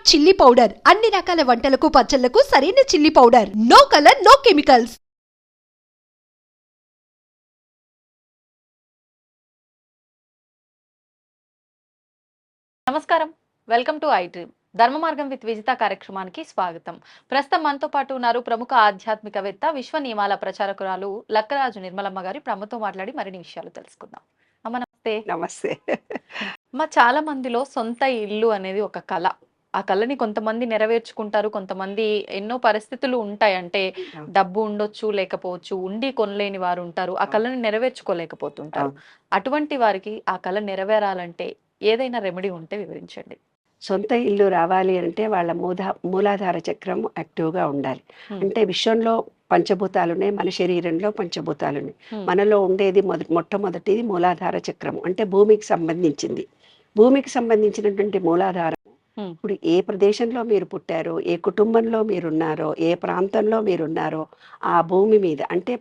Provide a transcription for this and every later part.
Chilli powder అన్ని రకాల వంటలకు పచ్చళ్లకు సరైన chilli powder. No colour, no chemicals. నమస్కారం, వెల్కమ్ టు ఐ డ్రీమ్. ధర్మ మార్గం విత్ విజిత కార్యక్రమానికి స్వాగతం. ప్రస్తుతం మనతో పాటు ఉన్నారు ప్రముఖ ఆధ్యాత్మికవేత్త, విశ్వ నియమాల ప్రచారకురాలు లక్కరాజు నిర్మలమ్మ గారి. ప్రముఖతో మాట్లాడి మరిన్ని విషయాలు తెలుసుకుందాం. అమ్మ నమస్తే. నమస్తే. చాలా మందిలో సొంత ఇల్లు అనేది ఒక కళ. ఆ కళని కొంతమంది నెరవేర్చుకుంటారు, కొంతమంది ఎన్నో పరిస్థితులు ఉంటాయి. అంటే డబ్బు ఉండొచ్చు, లేకపోవచ్చు, ఉండి కొనలేని వారు ఉంటారు, ఆ కళని నెరవేర్చుకోలేకపోతుంటారు. అటువంటి వారికి ఆ కళ నెరవేరాలంటే ఏదైనా రెమెడీ ఉంటే వివరించండి. సొంత ఇల్లు రావాలి అంటే వాళ్ళ మూలాధార చక్రం యాక్టివ్గా ఉండాలి. అంటే విశ్వంలో పంచభూతాలున్నాయి, మన శరీరంలో పంచభూతాలున్నాయి. మనలో ఉండేది మొట్టమొదటిది మూలాధార చక్రం, అంటే భూమికి సంబంధించింది. భూమికి సంబంధించినటువంటి మూలాధారం ఇప్పుడు ఏ ప్రదేశంలో మీరు పుట్టారో, ఏ కుటుంబంలో మీరున్నారో, ఏ ప్రాంతంలో మీరున్నారో ఆ భూమి మీద, అంటే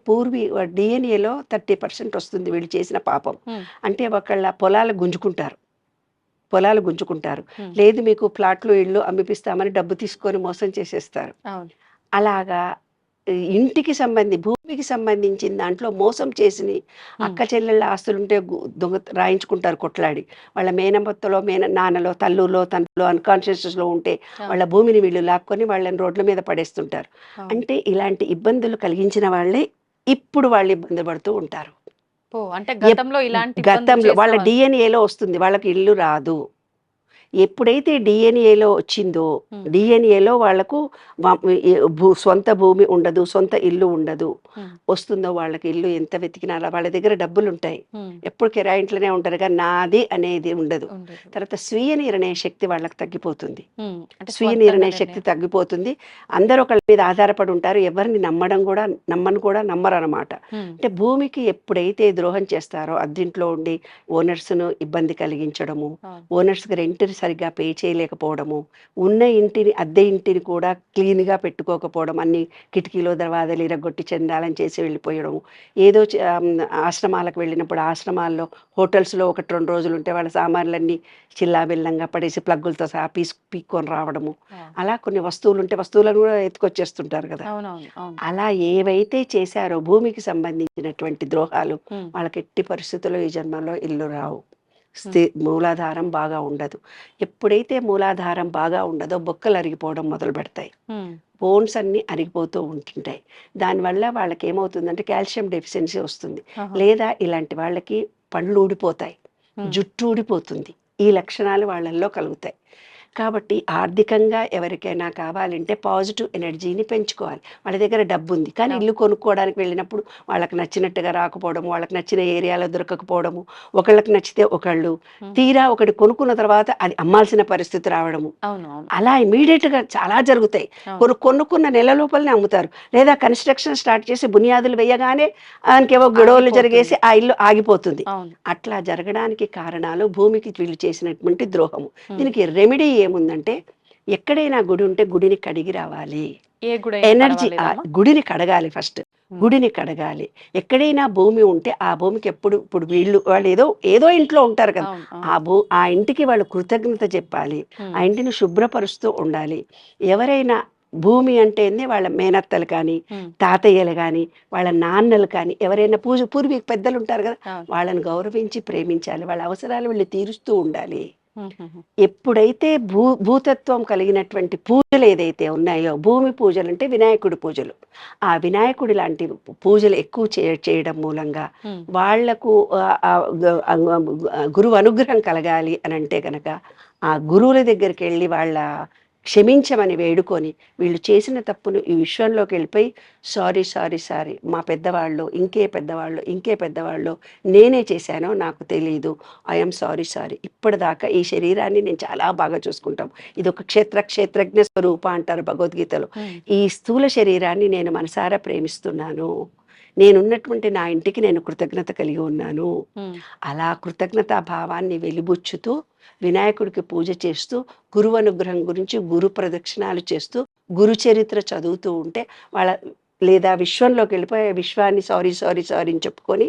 డిఎన్ఏలో 30% వస్తుంది వీళ్ళు చేసిన పాపం. అంటే ఒకళ్ళ పొలాలు గుంజుకుంటారు, లేదు మీకు ప్లాట్లు ఇళ్ళు అమ్మిపిస్తామని డబ్బు తీసుకొని మోసం చేసేస్తారు. అలాగా భూమికి సంబంధించిన దాంట్లో మోసం చేసి అక్క చెల్లెళ్ళ ఆస్తులుంటే దొంగ రాయించుకుంటారు కొట్లాడి. వాళ్ళ మేనమత్తలో నాన్నలో తల్లులో తండ్రిలో అన్కాన్షియస్లో ఉంటే వాళ్ళ భూమిని వీళ్ళు లాక్కొని వాళ్ళని రోడ్ల మీద పడేస్తుంటారు. అంటే ఇలాంటి ఇబ్బందులు కలిగించిన వాళ్ళే ఇప్పుడు వాళ్ళు ఇబ్బంది పడుతూ ఉంటారు. గతంలో వాళ్ళ డిఎన్ఏలో వస్తుంది, వాళ్ళకి ఇల్లు రాదు. ఎప్పుడైతే డిఎన్ఏలో వచ్చిందో, డిఎన్ఏలో వాళ్లకు సొంత భూమి ఉండదు, సొంత ఇల్లు ఉండదు, వస్తుందో వాళ్ళకి ఇల్లు ఎంత వెతికినా వాళ్ళ దగ్గర డబ్బులు ఉంటాయి, ఎప్పుడు కిరాయింట్లోనే ఉంటారు, కానీ నాది అనేది ఉండదు. తర్వాత స్వీయ నిర్ణయ శక్తి వాళ్ళకి తగ్గిపోతుంది. స్వీయ నిర్ణయ శక్తి తగ్గిపోతుంది. అందరూ ఒకళ్ళ మీద ఆధారపడి ఉంటారు, ఎవరిని నమ్మరు అనమాట. అంటే భూమికి ఎప్పుడైతే ద్రోహం చేస్తారో, అద్దెంట్లో ఉండి ఓనర్స్ను ఇబ్బంది కలిగించడము, ఓనర్స్కి రెంట్ సరిగ్గా పే చేయలేకపోవడము, ఉన్న అద్దె ఇంటిని కూడా క్లీన్గా పెట్టుకోకపోవడం, అన్ని కిటికీలో దర్వాజాలు ఇరగొట్టి చందాలని చేసి వెళ్ళిపోయడము, ఏదో ఆశ్రమాలకు వెళ్ళినప్పుడు ఆశ్రమాల్లో హోటల్స్లో 1-2 రోజులు ఉంటే వాళ్ళ సామాన్లన్నీ చిల్లాబిల్లంగా పడేసి ప్లగ్గులతో సహా పీక్కొని రావడము, అలా కొన్ని వస్తువులు ఉంటే వస్తువులను కూడా ఎత్తుకొచ్చేస్తుంటారు కదా. అలా ఏవైతే చేశారో భూమికి సంబంధించినటువంటి ద్రోహాలు వాళ్ళకి ఎట్టి పరిస్థితుల్లో ఈ జన్మలో ఇల్లు రావు. మూలాధారం బాగా ఉండదు. ఎప్పుడైతే మూలాధారం బాగా ఉండదో బొక్కలు అరిగిపోవడం మొదలు పెడతాయి, బోన్స్ అన్ని అరిగిపోతూ ఉంటుంటాయి. దానివల్ల వాళ్ళకి ఏమవుతుందంటే కాల్షియం డెఫిషియన్సీ వస్తుంది, లేదా ఇలాంటి వాళ్ళకి పండ్లు ఊడిపోతాయి, జుట్టు ఊడిపోతుంది. ఈ లక్షణాలు వాళ్ళల్లో కలుగుతాయి. కాబట్టి ఆర్థికంగా ఎవరికైనా కావాలంటే పాజిటివ్ ఎనర్జీని పెంచుకోవాలి. వాళ్ళ దగ్గర డబ్బు ఉంది కానీ ఇల్లు కొనుక్కోవడానికి వెళ్ళినప్పుడు వాళ్ళకి నచ్చినట్టుగా రాకపోవడము, వాళ్ళకి నచ్చిన ఏరియాలో దొరకకపోవడము, ఒకళ్ళకి నచ్చితే ఒకళ్ళు, తీరా ఒకటి కొనుక్కున్న తర్వాత అది అమ్మాల్సిన పరిస్థితి రావడము, అలా ఇమీడియట్గా చాలా జరుగుతాయి. కొనుక్కున్న నెల లోపలనే అమ్ముతారు, లేదా కన్స్ట్రక్షన్ స్టార్ట్ చేసి బునియాదులు వేయగానే దానికేవో గొడవలు జరిగేసి ఆ ఇల్లు ఆగిపోతుంది. అట్లా జరగడానికి కారణాలు భూమికి వీళ్ళు చేసినటువంటి ద్రోహము. దీనికి రెమెడీ ఏముందంటే, ఎక్కడైనా గుడి ఉంటే గుడిని కడిగి రావాలి. ఎనర్జీ గుడిని కడగాలి, ఫస్ట్ గుడిని కడగాలి. ఎక్కడైనా భూమి ఉంటే ఆ భూమికి ఇప్పుడు వాళ్ళు ఏదో ఇంట్లో ఉంటారు కదా, ఆ ఇంటికి వాళ్ళు కృతజ్ఞత చెప్పాలి, ఆ ఇంటిని శుభ్రపరుస్తూ ఉండాలి. ఎవరైనా భూమి అంటే వాళ్ళ మేనత్తలు కానీ, తాతయ్యలు కానీ, వాళ్ళ నాన్నలు కానీ, ఎవరైనా పూర్వీక పెద్దలు ఉంటారు కదా, వాళ్ళని గౌరవించి ప్రేమించాలి. వాళ్ళ అవసరాలు వీళ్ళు తీరుస్తూ ఉండాలి. ఎప్పుడైతే భూతత్వం కలిగినటువంటి పూజలు ఏదైతే ఉన్నాయో, భూమి పూజలు అంటే వినాయకుడి పూజలు, ఆ వినాయకుడి లాంటి పూజలు ఎక్కువ చేయడం మూలంగా వాళ్లకు గురువు అనుగ్రహం కలగాలి అని అంటే కనుక ఆ గురువుల దగ్గరికి వెళ్ళి వాళ్ళ క్షమించమని వేడుకొని, వీళ్ళు చేసిన తప్పును ఈ విశ్వంలోకి వెళ్ళిపోయి సారీ మా పెద్దవాళ్ళు ఇంకే పెద్దవాళ్ళు నేనే చేశానో నాకు తెలీదు, ఐఎమ్ సారీ, ఇప్పటిదాకా ఈ శరీరాన్ని నేను చాలా బాగా చూసుకుంటాం, ఇది ఒక క్షేత్రజ్ఞ స్వరూప అంటారు భగవద్గీతలో. ఈ స్థూల శరీరాన్ని నేను మనసారా ప్రేమిస్తున్నాను, నేనున్నటువంటి నా ఇంటికి నేను కృతజ్ఞత కలిగి ఉన్నాను. అలా కృతజ్ఞతా భావాన్ని వెలిబుచ్చుతూ వినాయకుడికి పూజ చేస్తూ, గురువు అనుగ్రహం గురించి గురు ప్రదక్షిణాలు చేస్తూ, గురు చరిత్ర చదువుతూ ఉంటే లేదా విశ్వంలోకి వెళ్ళిపోయి విశ్వాన్ని సారీ అని చెప్పుకొని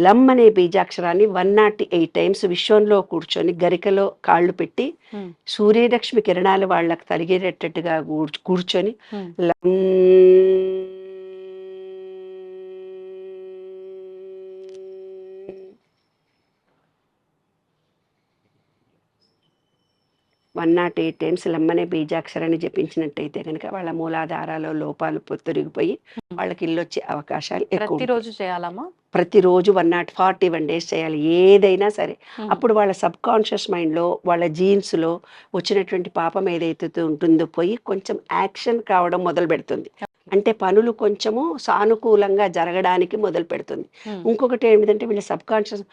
లం అనే బీజాక్షరాన్ని 108 టైమ్స్ విశ్వంలో కూర్చొని గరికలో కాళ్ళు పెట్టి ఉమ్, సూర్యరశ్మి కిరణాలు వాళ్ళకి తగిలేటట్టుగా కూర్చొని ఉమ్, లం 108 టైమ్స్ లమ్మనే బీజాక్షరాన్ని జపించినట్టయితే కనుక వాళ్ళ మూలాధారాలో లోపాలు తొలగిపోయి వాళ్ళకి ఇల్లు వచ్చే అవకాశాలు ఎక్కువ ఉంటాయి. ప్రతిరోజు చేయాలమ్మా? ప్రతిరోజు 141 డేస్ చేయాలి ఏదైనా సరే. ఉమ్, అప్పుడు వాళ్ళ సబ్ కాన్షియస్ మైండ్లో వాళ్ళ జీన్స్లో వచ్చినటువంటి పాపం ఏదైతే ఉంటుందో పోయి కొంచెం యాక్షన్ కావడం మొదలు పెడుతుంది. అంటే పనులు కొంచెము సానుకూలంగా జరగడానికి మొదలు పెడుతుంది. ఉమ్, ఇంకొకటి ఏమిటంటే వీళ్ళ సబ్ కాన్షియస్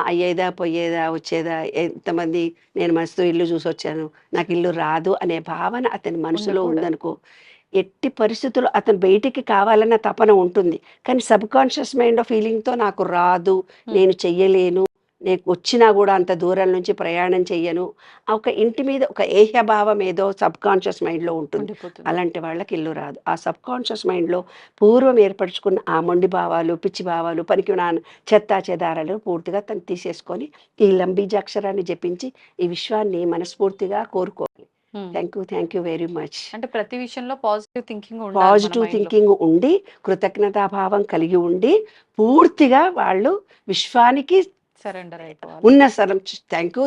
అయ్యేదా పోయేదా వచ్చేదా ఎంతమంది నేను మనసుతో ఇల్లు చూసి వచ్చాను నాకు ఇల్లు రాదు అనే భావన అతని మనసులో ఉండకూడదు. ఉందనుకో, ఎట్టి పరిస్థితుల్లో అతను బయటికి కావాలన్న తపన ఉంటుంది. కానీ సబ్ కాన్షియస్ మైండ్ ఫీలింగ్తో నాకు రాదు, నేను చెయ్యలేను, నేను వచ్చినా కూడా అంత దూరం నుంచి ప్రయాణం చెయ్యను, ఒక ఇంటి మీద ఒక ఏహ్యభావం ఏదో సబ్ కాన్షియస్ మైండ్లో ఉంటుంది. ఉండిపోతుంది. అలాంటి వాళ్ళకి ఇల్లు రాదు. ఆ సబ్ కాన్షియస్ మైండ్లో పూర్వం ఏర్పరచుకున్న ఆ మొండి భావాలు, పిచ్చి భావాలు, పనికి చెత్తా చెదారాలు పూర్తిగా తను తీసేసుకొని ఈ లంబీజాక్షరాన్ని జపించి ఈ విశ్వాన్ని మనస్ఫూర్తిగా కోరుకోవాలి. Um. Thank you very much. అంటే ప్రతి విషయంలో పాజిటివ్ థింకింగ్ ఉండాలి మన పాజిటివ్ మైండ్లో. థింకింగ్ ఉండి కృతజ్ఞతాభావం కలిగి ఉండి పూర్తిగా వాళ్ళు విశ్వానికి సరెండర్ అయిపోవాలి. ఉన్న సరం థ్యాంక్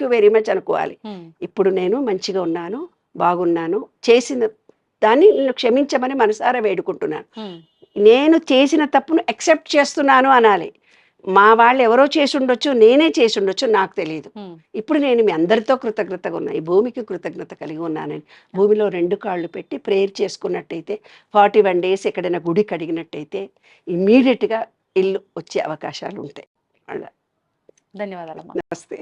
యూ వెరీ మచ్ అనుకోవాలి. ఉమ్, ఇప్పుడు నేను మంచిగా ఉన్నాను, బాగున్నాను, చేసిన దాన్ని నేను క్షమించమని మనసారా వేడుకుంటున్నాను, ఉమ్, నేను చేసిన తప్పును యాక్సెప్ట్ చేస్తున్నాను అనాలి. మా వాళ్ళు ఎవరో చేసి ఉండొచ్చు, నేనే చేసి ఉండొచ్చు, నాకు తెలియదు. ఉమ్, ఇప్పుడు నేను మీ అందరితో కృతజ్ఞతగా ఉన్నా, ఈ భూమికి కృతజ్ఞత కలిగి ఉన్నానని భూమిలో 2 కాళ్ళు పెట్టి ప్రేయర్ చేసుకున్నట్టయితే 41 డేస్ ఎక్కడైనా గుడి కడిగినట్టయితే ఇమ్మీడియట్గా ఇల్లు వచ్చే అవకాశాలు ఉంటాయి. అలా ధన్యవాదాలమ్మా. నమస్తే.